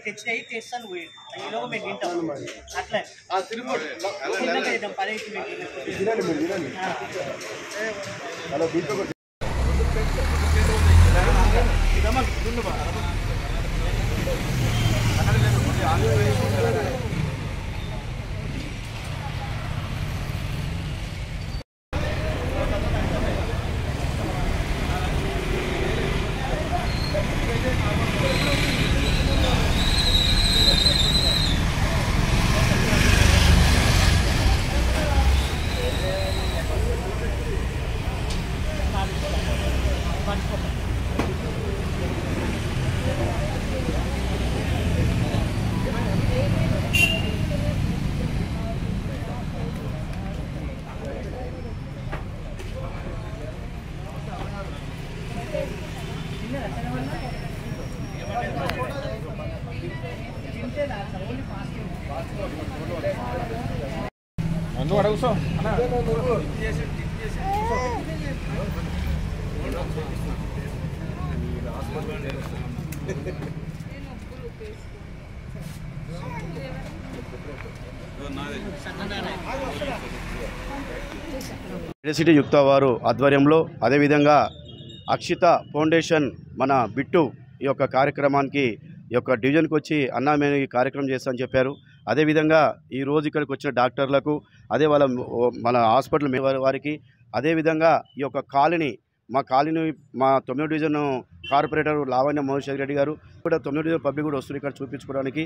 తెచ్చినాయి తెస్తాను పోయి ఈలోగా మేము తింటాం అట్లా తిన్నాం 10 నువ్వు అడుగుతావు యూనివర్సిటీ యుక్త వారు ఆధ్వర్యంలో అదేవిధంగా అక్షిత ఫౌండేషన్ మన బిట్టు ఈ యొక్క కార్యక్రమానికి ఈ యొక్క డివిజన్కి వచ్చి అన్నా మేము ఈ కార్యక్రమం చేస్తామని చెప్పారు. అదేవిధంగా ఈరోజు ఇక్కడికి వచ్చిన డాక్టర్లకు అదే మన హాస్పిటల్ వారికి అదేవిధంగా ఈ యొక్క కాలనీ మా 9వ డివిజన్ కార్పొరేటర్ లావణ్య మోహన్ రెడ్డి గారు కూడా 9వ డివిజన్ పబ్లిక్ కూడా వస్తున్నారు ఇక్కడ చూపించుకోవడానికి.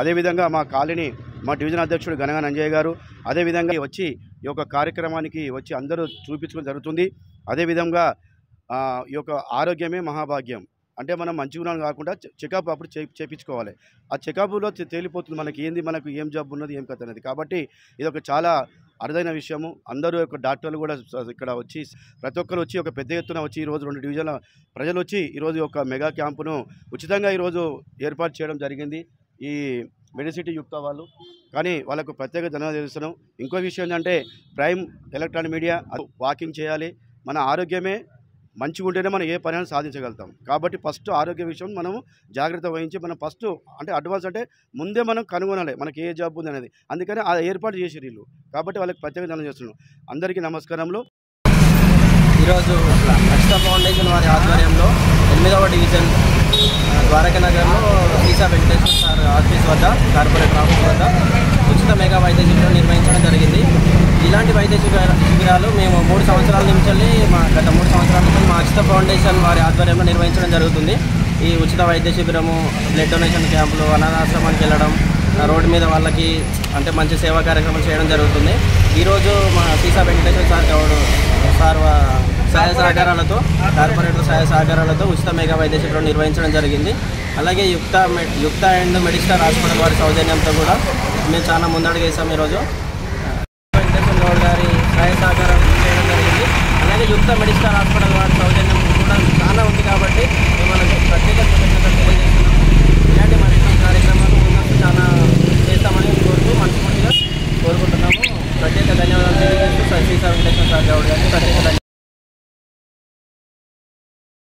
అదేవిధంగా మా కాలనీ మా డివిజన్ అధ్యక్షుడు గనగా నంజయ్య గారు అదేవిధంగా వచ్చి ఈ యొక్క కార్యక్రమానికి వచ్చి అందరూ చూపించుకోవడం జరుగుతుంది. అదేవిధంగా ఈ యొక్క ఆరోగ్యమే మహాభాగ్యం అంటే మనం మంచిగా ఉన్నాం కాకుండా చెకప్ అప్పుడు చేయించుకోవాలి. ఆ చెకప్లో తేలిపోతుంది మనకు ఏం జబ్బు ఉన్నది ఏం కథ అనేది. కాబట్టి ఇది ఒక చాలా అరుదైన విషయము. అందరూ యొక్క డాక్టర్లు కూడా ఇక్కడ వచ్చి ప్రతి ఒక్కరు వచ్చి ఒక పెద్ద ఎత్తున వచ్చి ఈరోజు 2 డివిజన్ల ప్రజలు వచ్చి ఈరోజు ఒక మెగా క్యాంపును ఉచితంగా ఈరోజు ఏర్పాటు చేయడం జరిగింది ఈ మెడిసిటీ యుక్త వాళ్ళు. కానీ వాళ్ళకు ప్రత్యేక ధన్యవాదాలు తెలుస్తున్నాం. ఇంకో విషయం ఏంటంటే ప్రైమ్ ఎలక్ట్రానిక్ మీడియా వాకింగ్ చేయాలి. మన ఆరోగ్యమే మంచిగా ఉంటేనే మనం ఏ పని సాధించగలుగుతాం. కాబట్టి ఫస్ట్ ఆరోగ్య విషయం మనము జాగ్రత్త వహించి మనం ఫస్ట్ అంటే అడ్వాన్స్ అంటే ముందే మనం కనుగొనాలి మనకి ఏ జబ్బు ఉంది అనేది. అందుకని ఆ ఏర్పాటు చేసారు వీళ్ళు. కాబట్టి వాళ్ళకి ప్రత్యేక ధన్యవాదాలు చేస్తున్నాం. అందరికీ నమస్కారంలో. ఈరోజు అక్షిత ఫౌండేషన్ వారి ఆధ్వర్యంలో 8వ డివిజన్ ద్వారకా నగర్లో ఈసా వెంకటేశ్వర సార్ ఆఫీస్ వద్ద కార్పొరేటర్ ఆఫీస్ వద్ద ఉచిత మెగా వైద్య శిబిరం నిర్వహించడం జరిగింది. ఇలాంటి వైద్య శిబిరాలు మేము 3 సంవత్సరాల నుంచి గత 3 సంవత్సరాల నుంచి మా అక్షిత ఫౌండేషన్ వారి ఆధ్వర్యంలో నిర్వహించడం జరుగుతుంది. ఈ ఉచిత వైద్య శిబిరము, బ్లడ్ డొనేషన్ క్యాంపులు, అనాథాశ్రమానికి వెళ్ళడం, రోడ్డు మీద వాళ్ళకి అంటే మంచి సేవా కార్యక్రమాలు చేయడం జరుగుతుంది. ఈరోజు మా ఈసా వెంకటేశ్వర సార్ సహాయ సహకారాలతో కార్పొరేటర్ సహాయ సహకారాలతో ఉచిత మెగా వైద్య శిబిరం నిర్వహించడం జరిగింది. అలాగే యుక్త అండ్ మెడిస్టార్ హాస్పిటల్ వారి సౌజన్యంతో కూడా మేము చాలా ముందడుగు వేసాం. ఈరోజు వెంకటేశ్వర గౌడ్ గారి సహాయ సహకారం చేయడం జరిగింది. అలాగే యుక్త మెడిస్టార్ హాస్పిటల్ వారి సౌజన్యం కూడా చాలా ఉంది కాబట్టి మేము ప్రత్యేక కృతజ్ఞతలు తెలియజేస్తున్నాం.